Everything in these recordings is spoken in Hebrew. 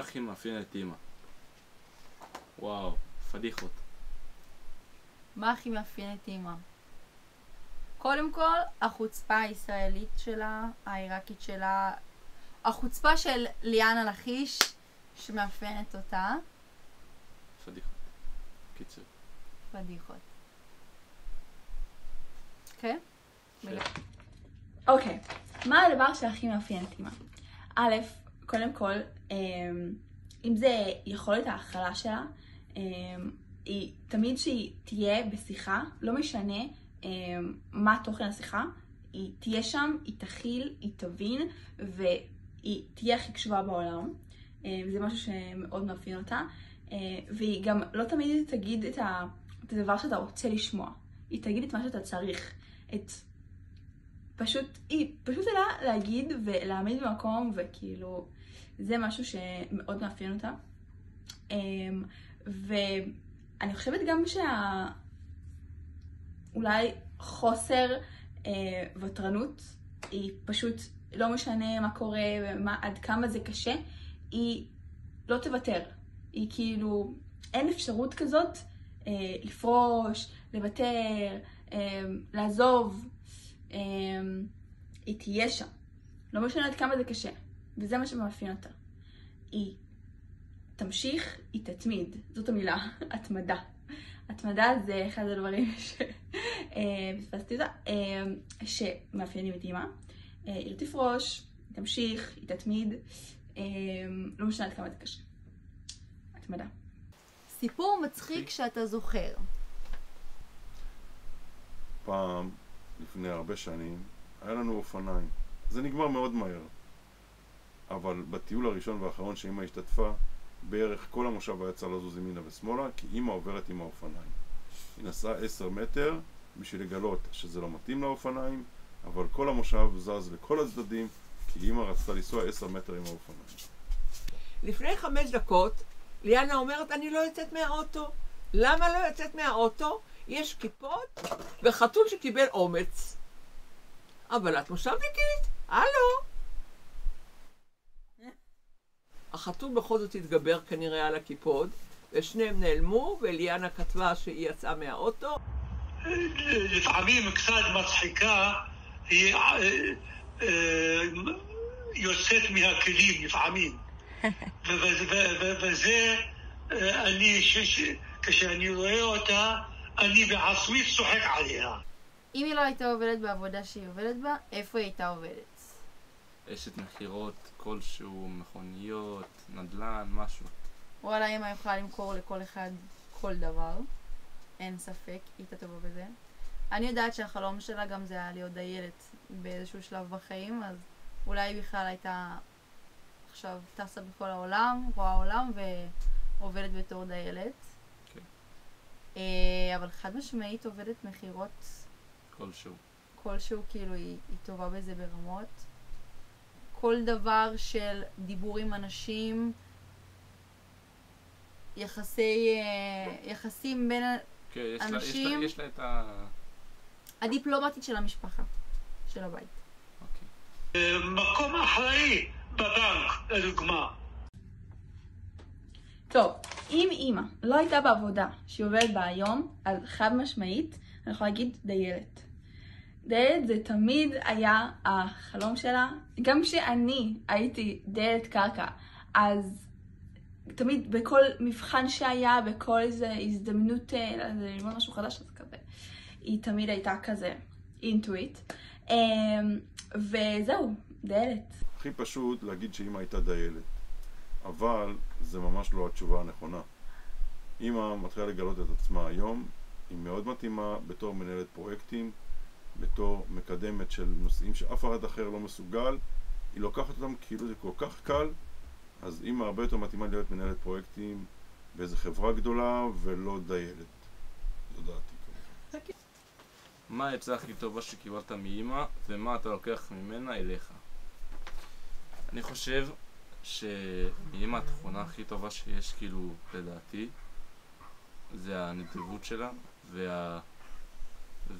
הכי מאפיין את אמא? וואו, פדיחות. מה הכי מאפיין את אמא? קודם כל, החוצפה הישראלית שלה, העיראקית שלה, החוצפה של ליאנה לכיש שמאפיינת אותה. פדיחות. קיצור. פדיחות. כן? אוקיי, מה הדבר שהכי מאפיין את אמא? א', קודם כל, אם זה יכולת ההכלה שלה, היא תמיד שהיא תהיה בשיחה, לא משנה מה תוכן השיחה, היא תהיה שם, היא תכיל, היא תבין, והיא תהיה הכי קשובה בעולם. זה משהו שמאוד מאפיין אותה. והיא גם לא תמיד תגיד את הדבר שאתה רוצה לשמוע. היא תגיד את מה שאתה צריך. היא פשוט יודעה להגיד ולהעמיד במקום, וכאילו, זה משהו שמאוד מאפיין אותה. ואני חושבת גם אולי חוסר ותרנות, היא פשוט לא משנה מה קורה ועד כמה זה קשה, היא לא תוותר. היא כאילו, אין אפשרות כזאת לפרוש, לוותר, לעזוב. היא תהיה שם. לא משנה עד כמה זה קשה. וזה מה שמאפיין אותה. היא תמשיך, היא תתמיד. זאת המילה, התמדה. התמדה זה אחד הדברים שפספסתי אותה, שמאפיינים את אמא. היא לא תפרוש, היא תמשיך, היא תתמיד. לא משנה עד כמה זה קשה. התמדה. סיפור מצחיק שאתה זוכר. פעם, לפני הרבה שנים, היה לנו אופניים. זה נגמר מאוד מהר. אבל בטיול הראשון והאחרון שאמא השתתפה, בערך כל המושב היה צריך לזוז ימינה ושמאלה, כי אמא עוברת עם האופניים. היא נסעה 10 מטר בשביל לגלות שזה לא מתאים לאופניים, אבל כל המושב זז לכל הצדדים, כי אמא רצתה לנסוע 10 מטר עם האופניים. לפני 5 דקות, ליאנה אומרת, אני לא יוצאת מהאוטו. למה לא יוצאת מהאוטו? יש כיפות וחתול שקיבל אומץ. אבל את מושבניקית? הלו? החתול בכל זאת התגבר כנראה על הכיפות, ושניהם נעלמו, וליאנה כתבה שהיא יצאה מהאוטו. לפעמים קצת מצחיקה, היא יוצאת מהכלים לפעמים. וזה, כשאני רואה אותה, אני בעצמי צוחק עליה. אם היא לא הייתה עובדת בעבודה שהיא עובדת בה, איפה היא הייתה עובדת? אשת מכירות כלשהו, מכוניות, נדל"ן, משהו. וואלה, אמא יכולה למכור לכל אחד כל דבר. אין ספק, היא הייתה טובה בזה. אני יודעת שהחלום שלה גם זה היה להיות דיילת באיזשהו שלב בחיים, אז אולי היא בכלל הייתה עכשיו טסה בכל העולם, רואה העולם ועובדת בתור דיילת. כן. אבל חד משמעית עובדת מכירות כלשהו, כאילו היא טובה בזה ברמות. כל דבר של דיבור עם אנשים, יחסים בין כן, אנשים, יש לה את הדיפלומטית של המשפחה, של הבית. אוקיי. מקום אחראי בבנק, לדוגמה. טוב, אם אמא לא הייתה בעבודה שהיא עובדת בה היום, אז חד משמעית, אני יכולה להגיד דיילת. דיילת זה תמיד היה החלום שלה. גם כשאני הייתי דיילת קרקע, אז תמיד בכל מבחן שהיה, בכל איזו הזדמנות ללמוד משהו חדש, אז כזה, היא תמיד הייתה כזה אינטואיט. וזהו, דיילת. הכי פשוט להגיד שאמא הייתה דיילת, אבל זה ממש לא התשובה הנכונה. אמא מתחילה לגלות את עצמה היום, היא מאוד מתאימה בתור מנהלת פרויקטים, בתור מקדמת של נושאים שאף אחד אחר לא מסוגל. היא לוקחת אותם כאילו זה כל כך קל, אז אמא הרבה יותר מתאימה להיות מנהלת פרויקטים באיזו חברה גדולה ולא דיילת. זו דעתי. מה העצה הכי טובה שקיבלת מאמא, ומה אתה לוקח ממנה אליך? אני חושב שמאמא התכונה הכי טובה שיש, כאילו, לדעתי, זה הנדיבות שלה,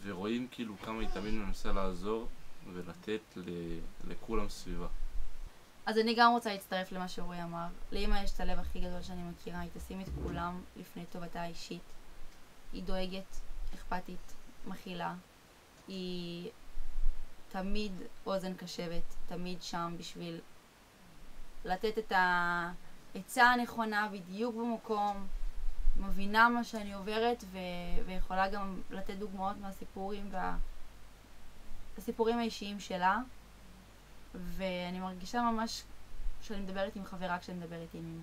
ורואים כאילו כמה היא תמיד מנסה לעזור ולתת לכולם סביבה. אז אני גם רוצה להצטרף למה שרועי אמר. לאמא יש את הלב הכי גדול שאני מכירה, היא תשים את כולם לפני טובתה האישית. היא דואגת, אכפתית, מכילה. היא תמיד אוזן קשבת, תמיד שם בשביל לתת את העצה הנכונה בדיוק במקום, מבינה מה שאני עוברת ויכולה גם לתת דוגמאות מהסיפורים הסיפורים האישיים שלה, ואני מרגישה ממש שאני מדברת עם חברה כשאני מדברת עם אמא.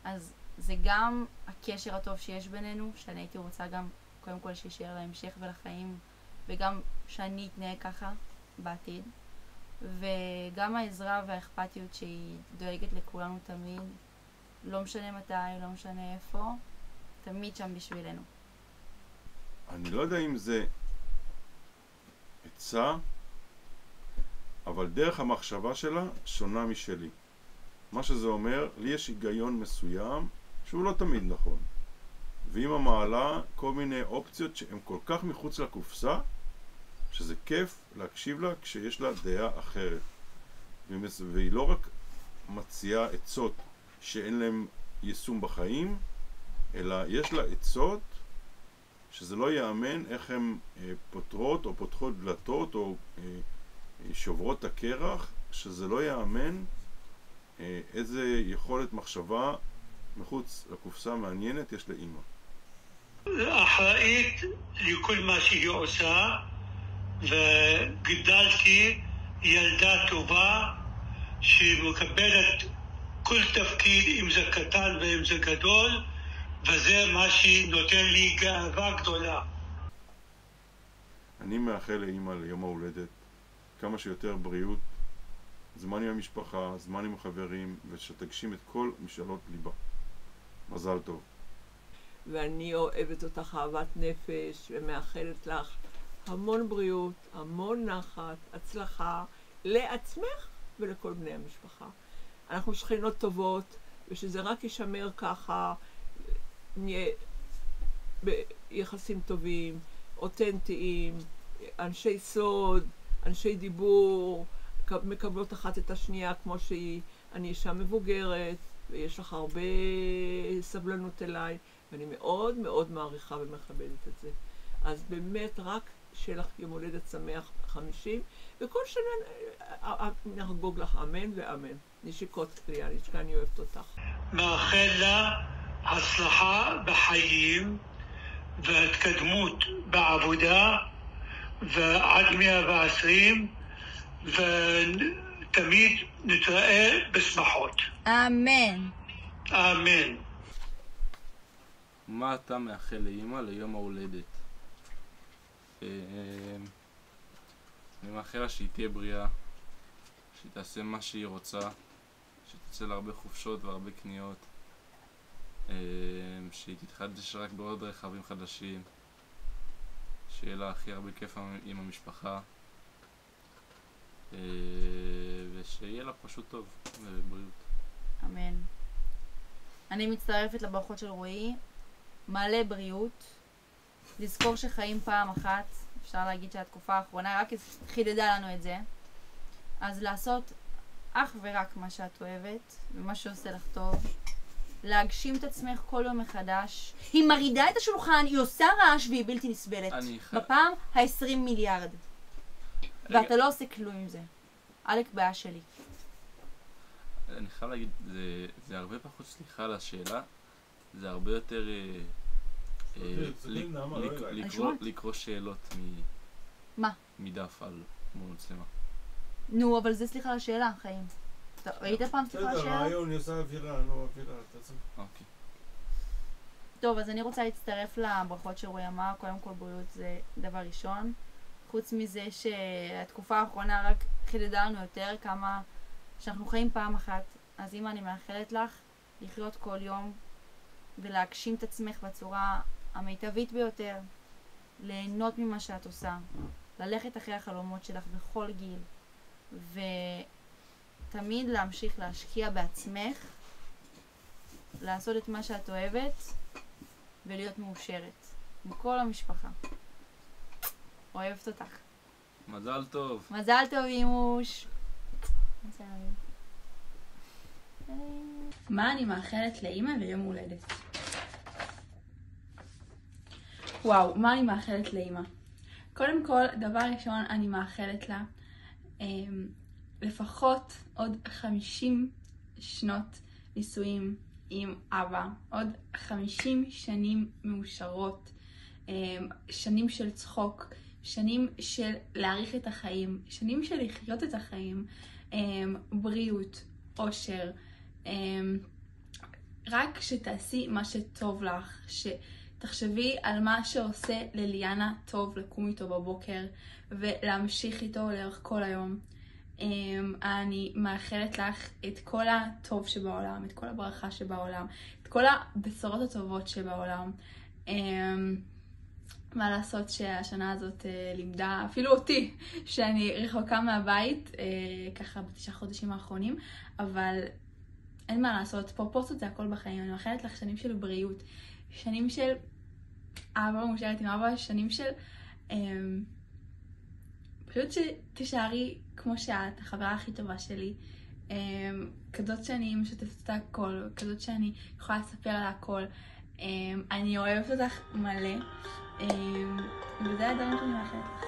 אז זה גם הקשר הטוב שיש בינינו, שאני הייתי רוצה גם קודם כל שישאר להמשך ולחיים, וגם שאני אתנהג ככה בעתיד. וגם העזרה והאכפתיות שהיא דואגת לכולנו תמיד, לא משנה מתי, לא משנה איפה, תמיד שם בשבילנו. אני לא יודע אם זה עצה, אבל דרך המחשבה שלה שונה משלי. מה שזה אומר, לי יש היגיון מסוים שהוא לא תמיד נכון. ואמא מעלה כל מיני אופציות שהן כל כך מחוץ לקופסה, שזה כיף להקשיב לה כשיש לה דעה אחרת. והיא לא רק מציעה עצות שאין להם יישום בחיים, אלא יש לה עצות שזה לא יאמן איך הן פותרות או פותחות דלתות או שוברות הקרח, שזה לא יאמן איזה יכולת מחשבה מחוץ לקופסה מעניינת יש לאמא. אחראית לכל מה שהיא עושה, וגידלתי ילדה טובה שמקבלת כל תפקיד, אם זה קטן ואם זה גדול, וזה מה שנותן לי גאווה גדולה. אני מאחל לאמא ליום ההולדת כמה שיותר בריאות, זמן עם המשפחה, זמן עם החברים, ושתגשים את כל משאלות ליבה. מזל טוב. ואני אוהבת אותך אהבת נפש ומאחלת לך המון בריאות, המון נחת, הצלחה לעצמך ולכל בני המשפחה. אנחנו שכנות טובות, ושזה רק יישמר ככה, נהיה ביחסים טובים, אותנטיים, אנשי סוד, אנשי דיבור, מקבלות אחת את השנייה כמו שהיא. אני אישה מבוגרת, ויש לך הרבה סבלנות אליי, ואני מאוד מאוד מעריכה ומכבדת את זה. אז באמת רק שיהיה לך יום הולדת שמח 50, וכל שנה נחגוג לך אמן ואמן. נשיקות ליאניצ'קה, אני אוהבת אותך. מאחל לה הצלחה בחיים והתקדמות בעבודה ועד 120, ותמיד נתראה בשמחות. אמן. אמן. מה אתה מאחל לאמא ליום ההולדת? אני מאחל לה שהיא תהיה בריאה, שהיא תעשה מה שהיא רוצה, שתצא לה הרבה חופשות והרבה קניות, שהיא תתחדש רק בעוד רכבים חדשים, שיהיה לה הכי הרבה כיף עם המשפחה, ושיהיה לה פשוט טוב ובריאות. אמן. אני מצטרפת לברכות של רועי, מלא בריאות, לזכור שחיים פעם אחת, אפשר להגיד שהתקופה האחרונה רק חידדה לנו את זה, אז לעשות אך ורק מה שאת אוהבת ומה שעושה לך טוב, להגשים את עצמך כל יום מחדש. היא מרידה את השולחן, היא עושה רעש והיא בלתי נסבלת. בפעם ה-20 מיליארד. ואתה לא עושה כלום עם זה. אלק בעיה שלי. אני חייב להגיד, זה הרבה פחות סליחה על השאלה, זה הרבה יותר לקרוא שאלות מדף על מצלמה. נו, אבל זה סליחה על השאלה, חיים. ראית פעם סליחה על השאלה? בסדר, רעיון, אני עושה אווירה, אוקיי. טוב, אז אני רוצה להצטרף לברכות שרועי אמר. קודם כל בריאות זה דבר ראשון. חוץ מזה שהתקופה האחרונה רק חידדה לנו יותר כמה שאנחנו חיים פעם אחת. אז אמא, אני מאחלת לך לחיות כל יום ולהגשים את עצמך בצורה המיטבית ביותר, ליהנות ממה שאת עושה, ללכת אחרי החלומות שלך בכל גיל, ותמיד להמשיך להשקיע בעצמך, לעשות את מה שאת אוהבת ולהיות מאושרת עם כל המשפחה. אוהבת אותך. מזל טוב. מזל טוב, אימוש. מה אני מאחלת לאמא ליום הולדת? וואו, מה אני מאחלת לאמא? קודם כל, דבר ראשון, אני מאחלת לה לפחות עוד 50 שנות נישואים עם אבא, עוד 50 שנים מאושרות, שנים של צחוק, שנים של להאריך את החיים, שנים של לחיות את החיים, בריאות, אושר, רק שתעשי מה שטוב לך, שתחשבי על מה שעושה לליאנה טוב לקום איתו בבוקר ולהמשיך איתו לאורך כל היום. אני מאחלת לך את כל הטוב שבעולם, את כל הברכה שבעולם, את כל הבשורות הטובות שבעולם. מה לעשות שהשנה הזאת לימדה אפילו אותי שאני רחוקה מהבית ככה ב9 חודשים האחרונים, אבל אין מה לעשות, פרופורציות זה הכל בחיים. אני מאחלת לך שנים של בריאות, שנים של אהבה מאושרת עם אבא, שנים של פשוט שתישארי כמו שאת, החברה הכי טובה שלי, כזאת שאני משתפת את הכל, כזאת שאני יכולה לספר על הכל. אני אוהבת אותך מלא, וזה הדברים שאני מאחלת לך.